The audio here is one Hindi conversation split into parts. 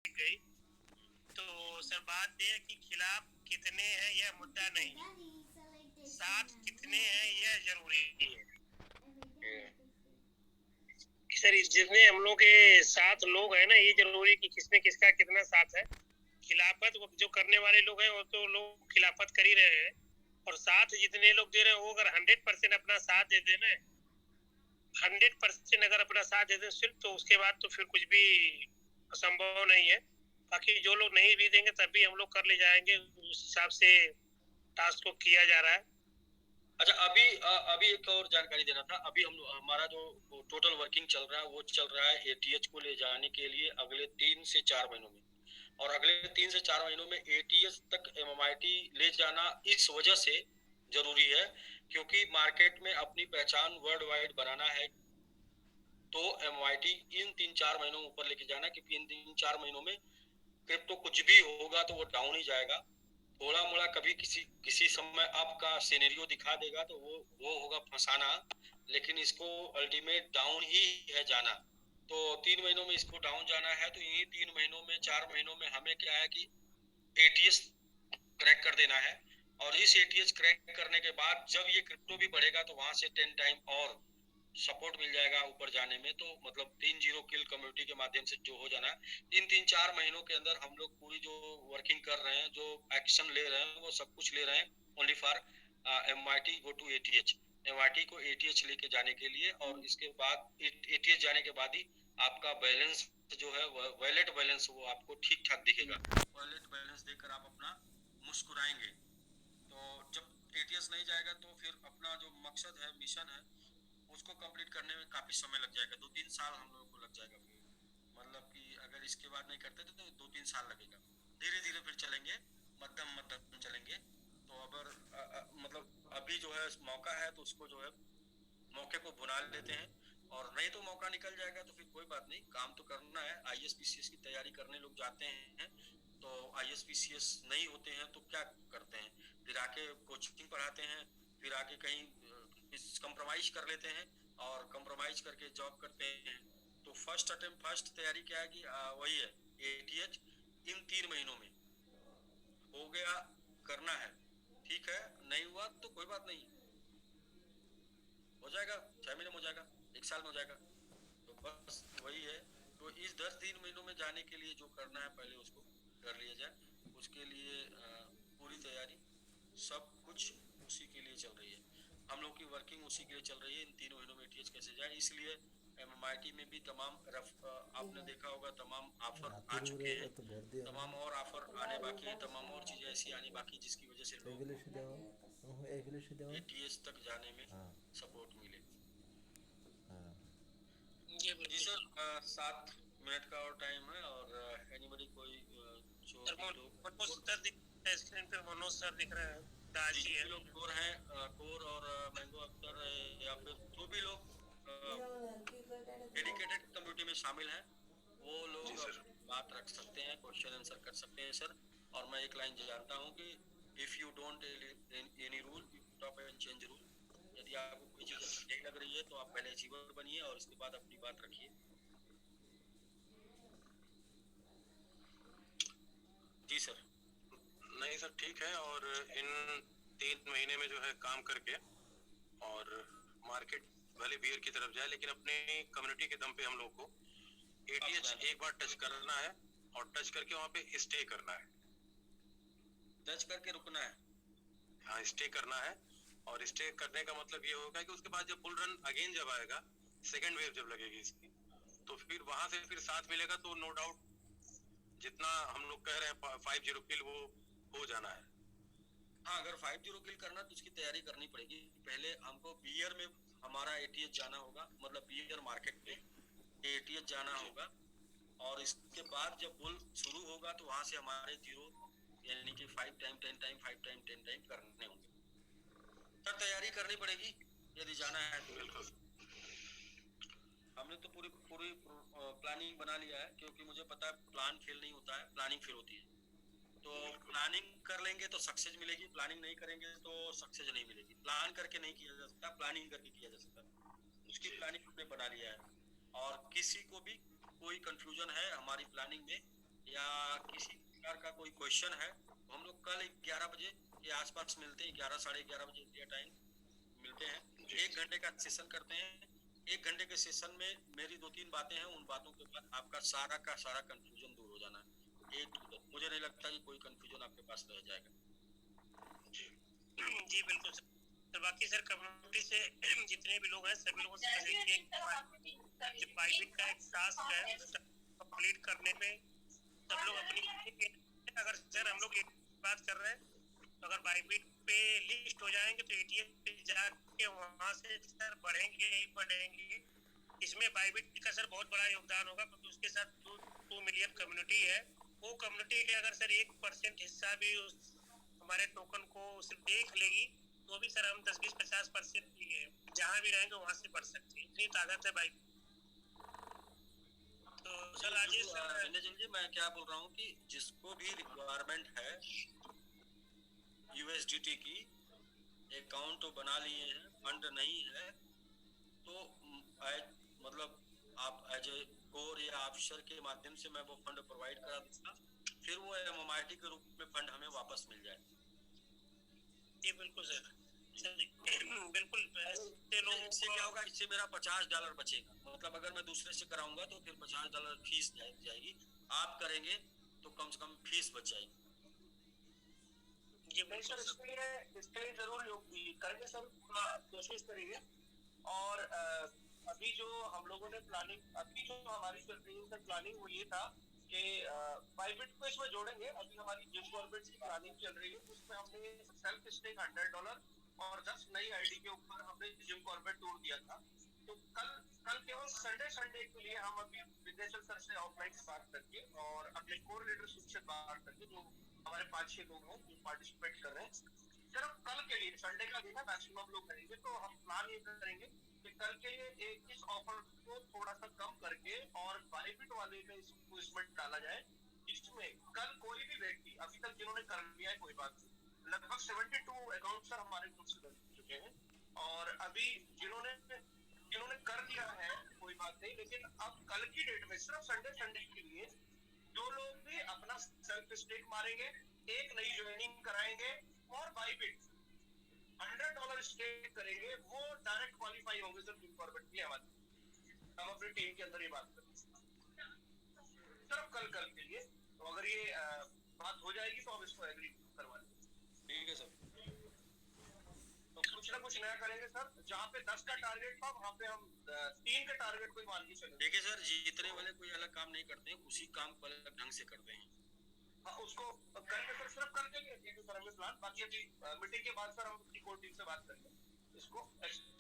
गई। तो सर बात यह है कि खिलाफ कितने हैं यह मुद्दा नहीं, साथ कितने हैं यह जरूरी है। सर जितने हम लोग के साथ लोग हैं ना, ये जरूरी कि किसने किसका कितना साथ है। खिलाफत जो करने वाले लोग हैं वो तो लोग खिलाफत कर ही रहे हैं, और साथ जितने लोग दे रहे हैं वो अगर 100% अपना साथ दे देना, 100% अगर अपना साथ दे दें सिर्फ, तो उसके बाद तो फिर कुछ भी असंभव नहीं है। बाकी जो लोग नहीं भी देंगे तब भी हम लोग कर ले जाएंगे, उस हिसाब से टास्क को किया जा रहा है। अच्छा, अभी एक और जानकारी देना था। अभी हमारा जो टोटल वर्किंग चल रहा है वो चल रहा है एटीएच को ले जाने के लिए अगले 3 से 4 महीनों में, और अगले 3 से 4 महीनों में एटीएच तक एमएमआईटी ले जाना इस वजह से जरूरी है क्योंकि मार्केट में अपनी पहचान वर्ल्ड वाइड बनाना है। तो एमएमआईटी इन 3-4 महीनों में ऊपर लेके जाना, क्योंकि इन 3-4 महीनों में क्रिप्टो कुछ भी होगा तो वो डाउन ही जाएगा। थोड़ा मोड़ा कभी किसी समय आपका सिनेरियो दिखा देगा तो वो होगा फंसाना, लेकिन इसको अल्टीमेट डाउन ही है जाना। तो 3 महीनों में इसको डाउन जाना है, तो यही 3 महीनों में 4 महीनों में हमें क्या है कि एटीएस क्रैक कर देना है, और इस एटीएस क्रैक करने के बाद जब ये क्रिप्टो भी बढ़ेगा तो वहां से 10 टाइम और सपोर्ट मिल जाएगा ऊपर जाने में। तो मतलब 3-0 किल कम्युनिटी के माध्यम से जो हो जाना है इन 3-4 महीनों के अंदर, हम लोग पूरी जो वर्किंग कर रहे हैं, जो एक्शन ले रहे हैं, वो सब कुछ ले रहे हैं only for MIT go to ATH, MIT को एटीएच लेके जाने के लिए। और इसके बाद एटीएच जाने के बाद ही आपका बैलेंस जो है वॉलेट बैलेंस वो आपको ठीक ठाक दिखेगा। वॉलेट बैलेंस देखकर आप अपना मुस्कुराएंगे। तो जब एटीएस नहीं जाएगा तो फिर अपना जो मकसद है, मिशन है, उसको कंप्लीट करने में काफी समय लग जाएगा। 2-3 साल हम लोगों को लग जाएगा फिर, मतलब कि अगर इसके बाद नहीं करते तो 2-3 साल लगेगा। धीरे धीरे फिर चलेंगे, मध्यम मध्यम चलेंगे। तो अगर मतलब अभी जो है मौका है तो उसको जो है मौके को भुना लेते हैं, और नहीं तो मौका निकल जाएगा तो फिर कोई बात नहीं, काम तो करना है। आईएसपीसीएस की तैयारी करने लोग जाते हैं तो आईएसपीसीएस नहीं होते हैं तो क्या करते हैं, फिर आके कोचिंग पढ़ाते हैं, फिर आके कहीं कंप्रोमाइज कर लेते हैं और कंप्रोमाइज करके जॉब करते हैं। तो फर्स्ट अटेम्प्ट फर्स्ट तैयारी क्या है कि वही है एटीएच इन 3 महीनों में हो गया, करना है। ठीक है, नहीं हुआ तो कोई बात नहीं, हो जाएगा 6 महीने में हो जाएगा, 1 साल में हो जाएगा। तो बस वही है। तो इस 10-3 महीनों में जाने के लिए जो करना है पहले उसको कर लिया जाए। उसके लिए पूरी तैयारी सब कुछ उसी के लिए चल रही है, हम लोग की वर्किंग उसी के लिए चल रही है। इन 3 महीनों में टीएच कैसे जाए, इसलिए एमएमआईटी में भी तमाम आपने देखा होगा तमाम ऑफर आ चुके हैं, तमाम और ऑफर आने बाकी है, तमाम और चीजें ऐसी आनी बाकी जिसकी वजह से लोग एटीएच तक जाने में सपोर्ट मिले। जी सर, 7 मिनट का और टाइम है, और एनीबडी कोई जो स्क्रीन पे मनोज सर दिख रहे हैं, दाजी है लोग कोर हैं, कोर और मैंगो अख्तर या फिर जो भी लोग डेडिकेटेड कम्युनिटी में शामिल हैं वो लोग बात रख सकते हैं, क्वेश्चन आंसर कर सकते हैं सर। और मैं एक लाइन जानता हूँ कि if you don't any rule you stop and change rule. यदि आपको कोई चीज अच्छी नहीं लग रही है तो आप पहले अचीवर बनिए और उसके बाद अपनी बात रखिए। जी सर। नहीं सर, ठीक है। और इन 3 महीने में जो है काम करके, और मार्केट भले बियर की तरफ जाए लेकिन अपनी कम्युनिटी के दम पे हम लोग को एटीएच एक बार टच करना है, और टच करके वहाँ पे स्टे करना है, टच करके रुकना है। हाँ, स्टे करना है। और स्टे करने का मतलब ये होगा कि उसके बाद जब बुल रन अगेन जब आएगा, सेकेंड वेव जब लगेगी इसकी, तो फिर वहां से फिर साथ मिलेगा। तो नो डाउट जितना हम लोग कह रहे हैं 5-0 किल वो हो जाना है। हाँ, अगर 5-0 किल करना तो उसकी तैयारी करनी पड़ेगी। पहले हमको बियर में हमारा एटीएच जाना होगा, मतलब बियर मार्केट पे एटीएच जाना होगा, और इसके बाद जब बुल शुरू होगा तो वहां से हमारे 0 यानी कि 5 टाइम 10 टाइम 5 टाइम 10 टाइम करने होंगे। सर तैयारी करनी पड़ेगी यदि जाना है तो। बिल्कुल। हमने तो पूरी पूरी प्लानिंग बना लिया है, क्योंकि मुझे पता है प्लान फेल नहीं होता है, प्लानिंग फेल होती है। तो प्लानिंग कर लेंगे तो सक्सेस मिलेगी, प्लानिंग नहीं करेंगे तो सक्सेस नहीं मिलेगी। प्लान करके नहीं किया जा सकता, प्लानिंग करके किया जा सकता है। उसकी प्लानिंग हमने बना लिया है, और किसी को भी कोई कंफ्यूजन है हमारी प्लानिंग में या किसी प्रकार का कोई क्वेश्चन है तो हम लोग कल 11 बजे के आसपास मिलते हैं, 11 साढ़े 11 बजे इंडिया टाइम मिलते हैं। 1 घंटे का सेशन करते हैं। 1 घंटे के सेशन में मेरी 2-3 बातें हैं, उन बातों के बाद आपका सारा का सारा कंफ्यूजन दूर हो जाना है। मुझे नहीं लगता कि कोई कंफ्यूजन आपके पास रह जाएगा। जी बिल्कुल सर। तो बाकी सर कम्युनिटी से जितने भी लोग हैं सभी लोगों से जो बाइबिट का एक टास्क है कंप्लीट करने में सब लोग अपनी, अगर सर हम लोग बात कर रहे हैं तो अगर बाइबिट पे लिस्ट हो जाएंगे तो एटीएम पे जाके वहाँ से सर बढ़ेंगे ही बढ़ेंगे। इसमें बाइबिट का सर बहुत बड़ा योगदान होगा क्योंकि उसके साथ 2 मिलियन कम्युनिटी है। वो कम्युनिटी के अगर सर 1% हिस्सा भी उस हमारे टोकन को सिर्फ देख लेगी तो भी सर हम 10-20-50% जहाँ भी रहेंगे वहाँ से बढ़ सकते हैं। इतनी ताकत है बाइक। तो सर राजेश सर जी मैं क्या बोल रहा हूँ कि जिसको भी रिक्वायरमेंट है यूएसडीटी की अकाउंट तो बना लिए हैं, फंड नहीं है तो मतलब आप एज ए कोर या ऑफिसर के माध्यम से मैं वो फंड प्रोवाइड करा दूंगा, फिर वो एमएमआईटी के रूप में फंड हमें वापस मिल जाए। जी बिल्कुल सर। बिल्कुल इससे क्या होगा, इससे मेरा $50 बचेगा। मतलब अगर मैं दूसरे से कराऊंगा तो फिर $50 फीस जाएगी, आप करेंगे तो कम से कम फीस बच जाएगी। जी बिल्कुल इसके लिए जरूर करेंगे सर, कोशिश करेंगे। और अभी जो हम लोगों ने प्लानिंग, अभी जो हमारी चल रही है प्लानिंग वो ये था कि बाइबिट को इसमें जोड़ेंगे। अभी हमारी जिम कॉर्बेट की प्लानिंग चल रही है, उसमें हमने सेल्फ स्टेक $100 और 10 नई आईडी के ऊपर हमने जिम कॉर्बेट तोड़ दिया था। तो कल केवल संडे के लिए हम अभी विदेशल सर से ऑफलाइन बात करके और अपने कोर लीडरशिप से बात करके जो हमारे 5-6 लोग हैं जो पार्टिसिपेट कर रहे हैं, सिर्फ कल के लिए, संडे का दिन है, मैक्सिमम लोग करेंगे। तो हम प्लान ये करेंगे कि कल के लिए इस ऑफर को थोड़ा सा कम करके और बाइबिट वाले में इसको इसमें डाला जाए, जिसमें कल कोई भी व्यक्ति, अभी तक जिन्होंने कर लिया है कोई बात नहीं, लगभग 72 अकाउंट सर हमारे ग्रुप से बन चुके हैं। और अभी जिन्होंने कर दिया है कोई बात नहीं, लेकिन अब कल की डेट में सिर्फ संडे के लिए जो लोग भी अपना सेल्फ स्टेक मारेंगे, एक नई ज्वाइनिंग कराएंगे और बाइबिट $100 स्टेक करेंगे, वो डायरेक्ट क्वालिफाई होंगे सर जिम कॉर्बेट के हमारे। हम अपनी टीम के अंदर ये बात करें सिर्फ कल के लिए। तो अगर ये बात हो जाएगी तो हम इसको एग्री करवा लेंगे। ठीक है सर। तो कुछ ना कुछ नया करेंगे सर। जहाँ पे 10 का टारगेट था वहाँ पे हम 3 का टारगेट कोई मान के चले। देखिए सर, जितने वाले कोई अलग काम नहीं करते हैं, उसी काम को अलग ढंग से करते हैं। हाँ, उसको करके सर सिर्फ कर देंगे एक तरह में प्लान। बाकी अभी मीटिंग के बाद सर हम अपनी कोर टीम से बात करेंगे इसको।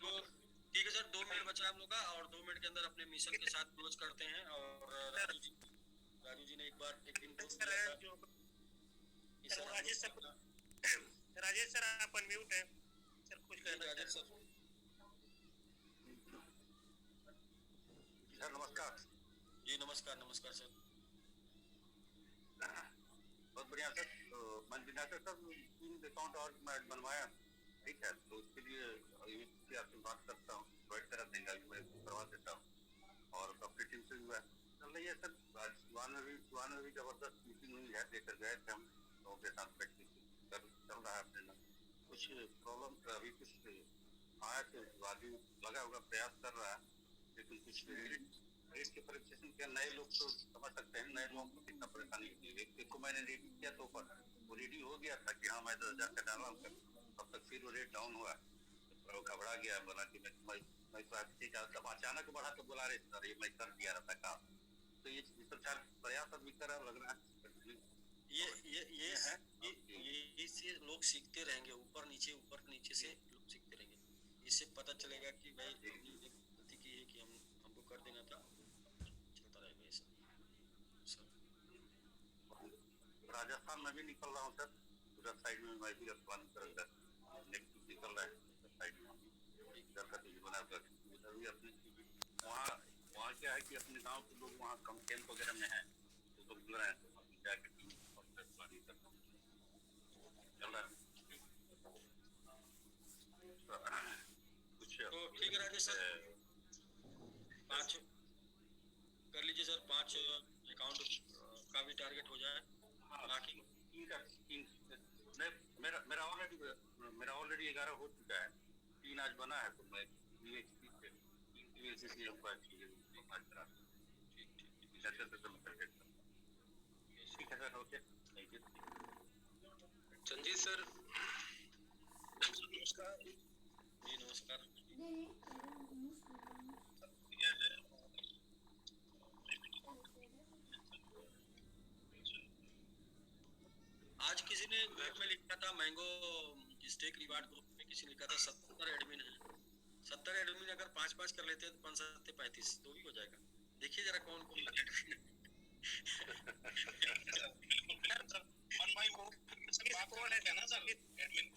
तो ठीक है सर, 2 मिनट बचा हम लोग का और 2 मिनट के अंदर अपने मिशन के साथ क्लोज करते हैं। और राजू जी ने एक दिन राजेश सर आप अनम्यूट हैं सर, कुछ कहना राजेश सर। सर नमस्कार। जी नमस्कार सर। बहुत बढ़िया सर। तो मैं दिनाकर सर 3 अकाउंट और मैं बनवाया, ठीक है, तो उसके लिए आपसे बात करता हूँ, प्रोवाइड करा देंगे, मैं करवा देता हूँ। और अपनी टीम से भी चल रही है सर। सुबह में भी जबरदस्त मीटिंग हुई है, लेकर गए थे हम लोगों के साथ प्रैक्टिस चल रहा है अपने ना। कुछ प्रॉब्लम अभी कुछ आया तो वादी लगा होगा, प्रयास कर रहा है, लेकिन कुछ रेट के परीक्षण के नए लोग तो समझ सकते हैं, नए लोगों को कितना परेशानी होती है। एक को मैंने रेडी किया तो वो रेडी हो गया था कि हाँ मैं 10,000 का डाला, तब तक फिर वो रेट डाउन हुआ, तो घबरा गया, बोला कि मैं तब अचानक बढ़ा तो बोला, अरे सर ये मैं कर दिया रहता काम। तो ये सरकार प्रयास अभी कर रहा, लग रहा है ये है कि इससे लोग सीखते रहेंगे, ऊपर नीचे से लोग सीखते रहेंगे। इससे पता चलेगा कि भाई गलती की है कि हमको कर देना था, चलता रहेगा ये सब। राजस्थान में भी निकल रहा हूँ सर, उधर साइड में मैं भी प्लान करूँगा, नेक्स्ट निकल रहा है साइड में, इधर का तो बना उधर भी अपनी वहाँ क्या है कि अपने गाँव के लोग वहाँ कम कैंप वगैरह में है, तो लोग मिल रहे हैं, तो जाके प्लानिंग करना चल रहा है कुछ। तो ठीक है राजेश सर, 5 कर लीजिए सर, 5 अकाउंट का भी टारगेट हो जाए। बाकी नहीं, मेरा ऑलरेडी 11 हो चुका है, 3 आज बना है, तो मैं UHP से UHP हमको चाहिए आज करा ठीक है sir, okay, thank you. Sanjeet sir, नमस्कार जी, नमस्कार। आज किसी ने ग्रुप में लिखा था, मैंगो स्टेक रिवार्ड ग्रुप में किसी ने लिखा था 70 एडमिन है। 70 एडमिन अगर 5-5 कर लेते हैं तो 5-7-35 तो भी हो जाएगा। देखिए जरा कौन कौन एडमिन है। ना सर, एडमिन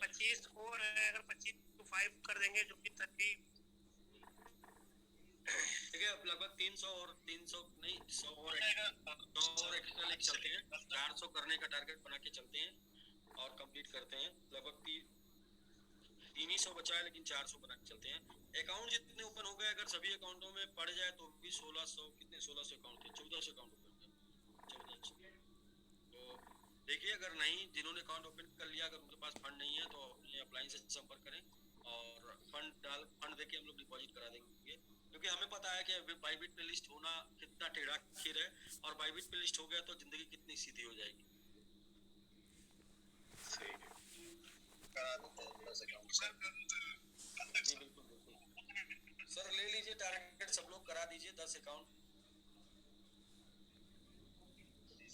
25 और अगर 25 to 5 कर देंगे जो कि 30, ठीक है। अब लगभग 300 और 300 नहीं 100 और एक्स्ट्रा लेके चलते हैं। 400 करने का टारगेट बना के चलते हैं और कंप्लीट करते हैं। लगभग 300 बचा है, लेकिन 400 बना के चलते हैं। अकाउंट जितने ओपन हो गए, अगर सभी अकाउंटों में पड़ जाए तो भी 1600 कितने 1600 अकाउंट थे, 1400 अकाउंट ओपन हो गए, 1400। तो देखिए, अगर नहीं, जिन्होंने अकाउंट ओपन कर लिया, अगर उनके पास फंड नहीं है तो अपने अपलाइन से संपर्क करें और फंड देके हम लोग डिपॉजिट करा देंगे। क्योंकि हमें पता है कि बाइबिट पे लिस्ट होना कितना टेढ़ा खीर है, और बाइबिट पे लिस्ट हो गया तो जिंदगी कितनी सीधी हो जाएगी। सही करा देते हैं 10 अकाउंट सर। जी बिल्कुल बिल्कुल सर, ले लीजिए टारगेट, सब लोग करा दीजिए 10 अकाउंट,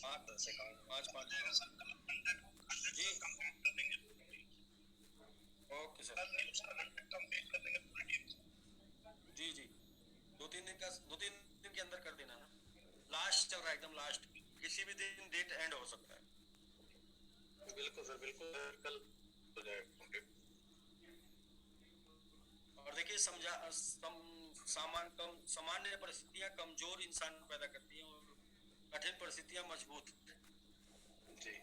5-10 अकाउंट, 5-5 जी। ओके सर, जी जी, 2-3 दिन के अंदर कर देना ना। लास्ट चल रहा है, एकदम लास्ट, किसी भी दिन डेट एंड हो सकता है। बिल्कुल सर, बिल्कुल, कल हो जाएगा। और देखिए, सामान्य परिस्थितियां कमजोर इंसान पैदा करती हैं और कठिन परिस्थितियां मजबूत। जी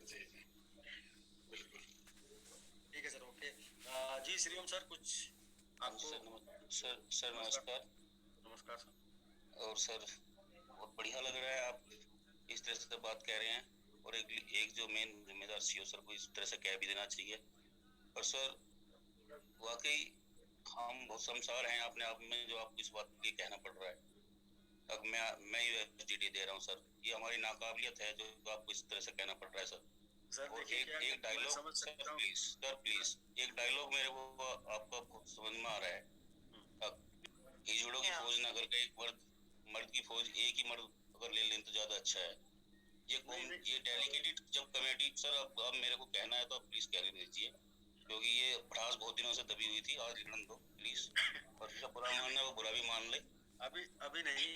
जी बिल्कुल। ठीक है सर, ओके। जी श्रीओम सर, कुछ आपको? सर नमस्कार। नमस्कार सर। और सर, बहुत बढ़िया लग रहा है आप इस तरह से बात कह रहे हैं, और एक जो मेन जिम्मेदार सीईओ सर को इस तरह से कह भी देना चाहिए। पर सर, वाकई हम बहुत शर्मसार हैं अपने आप में, जो आपको इस बात के लिए कहना पड़ रहा है। अब मैं USDT दे रहा हूँ सर, ये हमारी नाकाबिलियत है जो आपको इस तरह से कहना पड़ रहा है सर। और एक डायलॉग सर, प्लीज एक डायलॉग मेरे को आपका समझ में आ रहा है। हिजड़ों की फौज न करके एक मर्द की फौज, एक ही मर्द अगर ले लें तो ज्यादा अच्छा है। ये डेलीकेटेड जब कमेटी सर, अब मेरे को कहना है तो आप प्लीज कह दीजिए, क्योंकि ये भड़ास बहुत दिनों से दबी हुई थी, आज निकल दो प्लीज। और जिसका बुरा मानना है वो बुरा भी मान ले। अभी नहीं,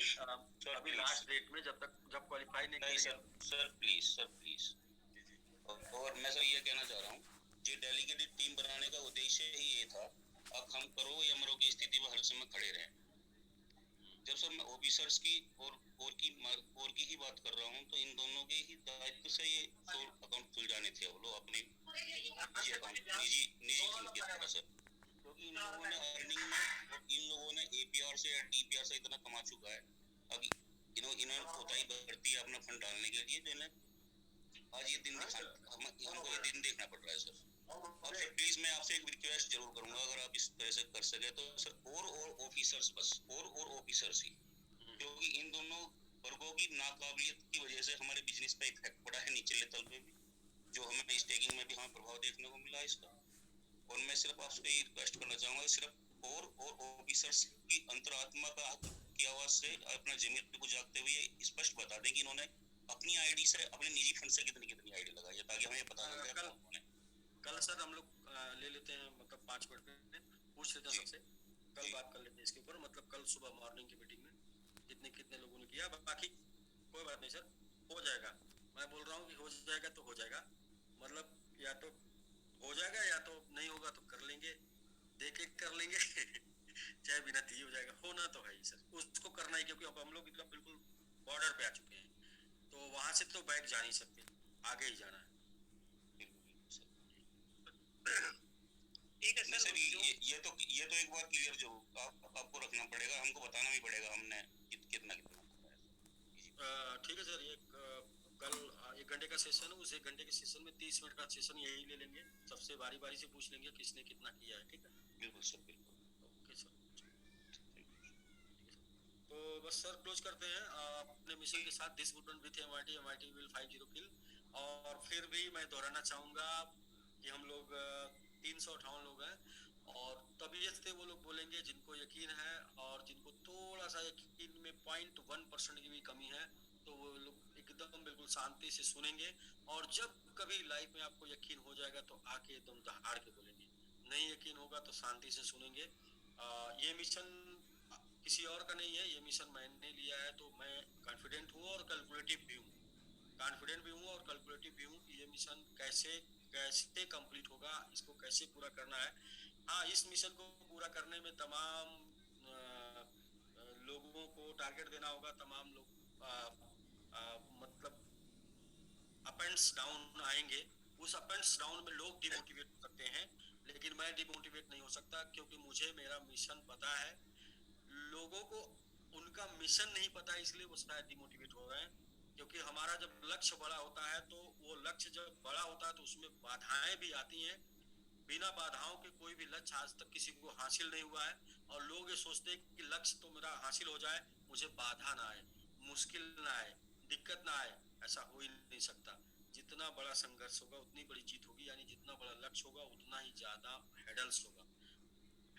अभी लास्ट डेट में जब क्वालिफाई नहीं सर प्लीज। और मैं सर ये कहना चाह रहा हूँ, ये डेलीकेटेड टीम बनाने का उद्देश्य ही ये था, अब हम करो या मरो की स्थिति में हर समय खड़े रहें। जब सर मैं ऑफिसर्स की और की ही बात कर रहा हूँ, तो इन दोनों के ही दायित्व से ये अकाउंट खुल जाने थे, वो लोग अपने निजी के तरह सर, क्योंकि इन लोगों ने अर्निंग में, इन लोगों ने APR से या DPR से इतना कमा चुका है। अब इन्होंने कोताही बरती है अपना फंड डालने के लिए, तो इन्हें आज ये दिन हमको ये दिन देखना पड़ रहा है सर। अब सर प्लीज मैं आपसे एक रिक्वेस्ट जरूर करूंगा, अगर आप इस तरह से कर सके तो सर, और ऑफिसर्स, बस और ऑफिसर्स ही, क्योंकि इन दोनों वर्गों की नाकाबिलियत की वजह से हमारे बिजनेस पे इफेक्ट पड़ा है निचले तल पे भी, जो हमें स्टेकिंग में भी हमें प्रभाव देखने को मिला इसका। और मैं सिर्फ आपसे ये रिक्वेस्ट करना चाहूंगा, सिर्फ और ऑफिसर्स की अंतरात्मा की आवाज से अपना जमीर को जागते हुए स्पष्ट बता दें कि इन्होंने अपनी आईडी से, अपने निजी फंड से कितनी आईडी लगाई है, ताकि हमें पता चल जाए। कल सर हम लोग ले लेते हैं, मतलब 5 मिनट में पूछ लेते हैं सबसे, कल बात कर लेते हैं इसके ऊपर, मतलब कल सुबह मॉर्निंग की मीटिंग में कितने लोगों ने किया। बाकी कोई बात नहीं सर, हो जाएगा। मैं बोल रहा हूँ कि हो जाएगा तो हो जाएगा, मतलब या तो हो जाएगा या तो नहीं होगा तो कर लेंगे, देख के कर लेंगे चाहे बिना दिए हो जाएगा, होना तो है ही सर, उसको करना ही, क्योंकि अब हम लोग एकदम बिल्कुल बॉर्डर पे आ चुके हैं, तो वहां से तो बैक जा नहीं सकते, आगे ही जाना है। ठीक है सर, ये तो एक बार क्लियर जो आपको रखना पड़ेगा, हमको बताना भी पड़ेगा हमने कितना ठीक है सर, कल 1 घंटे का सेशन है, उस 1 घंटे के सेशन में 30 मिनट का सेशन यही ले लेंगे, सबसे बारी बारी से पूछ लेंगे किसने कितना किया है, ठीक है? बिल्कुल सर, बिल्कुल। Okay sir. तो बस सर क्लोज करते हैं अपने मिशन के साथ, this would run with MIT will 50 किल। और फिर भी मैं दोहराना चाहूँगा कि हम लोग 358 लोग हैं, और तबीयत से वो लोग बोलेंगे जिनको यकीन है, और जिनको थोड़ा सा यकीन में 0.1% की भी कमी है, तो वो लोग एकदम बिल्कुल शांति से सुनेंगे। और जब कभी लाइफ में आपको यकीन हो जाएगा तो आके एकदम दहाड़ के बोलेंगे, नहीं यकीन होगा तो शांति से सुनेंगे। ये मिशन किसी और का नहीं है, ये मिशन मैंने लिया है, तो मैं कॉन्फिडेंट हूँ और कैलकुलेटिव भी हूँ, और कैलकुलेटिव भी हूँ कि ये मिशन कैसे कैसे कंप्लीट होगा, इसको कैसे पूरा करना है। हाँ, इस मिशन को पूरा करने में तमाम लोगों को टारगेट देना होगा, तमाम लोग मतलब अप एंड्स डाउन आएंगे, उस अप एंड्स डाउन में लोग डिमोटिवेट हो सकते हैं, लेकिन मैं डिमोटिवेट नहीं हो सकता, क्योंकि मुझे मेरा मिशन पता है। लोगों को उनका मिशन नहीं पता, इसलिए वो शायद डिमोटिवेट हो रहे हैं, क्योंकि हमारा जब लक्ष्य बड़ा होता है तो वो लक्ष्य जब बड़ा होता है तो उसमें बाधाएं भी आती हैं। बिना बाधाओं के कोई भी लक्ष्य आज तक किसी को हासिल नहीं हुआ है, और लोग ये सोचते हैं कि लक्ष्य तो मेरा हासिल हो जाए, मुझे बाधा ना आए, मुश्किल ना आए, दिक्कत ना आए। ऐसा हो ही नहीं सकता। जितना बड़ा संघर्ष होगा उतनी बड़ी जीत होगी, यानी जितना बड़ा लक्ष्य होगा उतना ही ज्यादा हेडल्स होगा।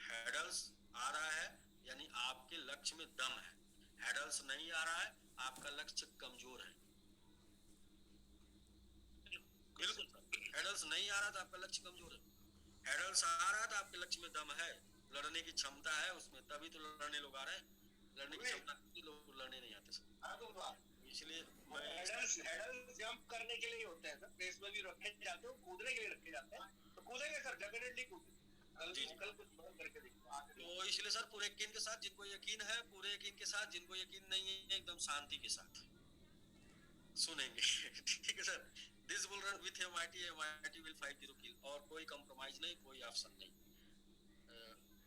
हेडल्स आ रहा है यानी आपके लक्ष्य में दम है, हेडल्स नहीं आ रहा है आपका लक्ष्य कमजोर है। बिल्कुल सर, हेडल्स नहीं आ रहा था आपका लक्ष्य कमजोर है, हेडल्स आ रहा था आपके लक्ष्य में दम है, लड़ने की क्षमता है उसमें, तभी तो लड़ने लोग आ रहे हैं। लड़ने की क्षमता लोग लड़ने नहीं आते सर, इसलिए हेडल्स जंप करने के लिए होते हैं सर, रेस में भी रखे जाते हैं, कूदने के लिए रखे जाते हैं, तो कूदेंगे सर, डेफिनेटली कूदेंगे। कल कुछ बंद करके देखिए। तो इसलिए सर पूरे यकीन के साथ, जिनको यकीन है पूरे यकीन के साथ, जिनको यकीन नहीं है एकदम शांति के साथ सुनेंगे। ठीक है sir, this will run with MIT will 50 किल, और कोई कंप्रोमाइज नहीं, कोई ऑप्शन नहीं,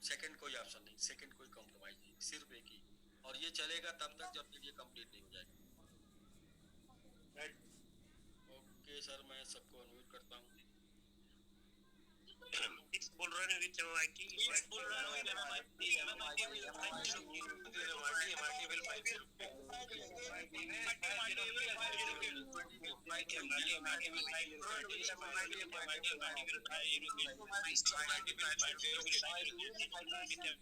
सेकंड कोई ऑप्शन नहीं, सेकंड कोई कंप्रोमाइज नहीं, सिर्फ एक ही, और ये चलेगा तब तक जब तक ये कंप्लीट नहीं हो जाएगा। ओके सर, मैं सबको अनम्यूट करता हूँ। This bull run with MIT. This bull run with MIT. MIT will 50 kill. MIT will 50 kill. MIT will 50 kill.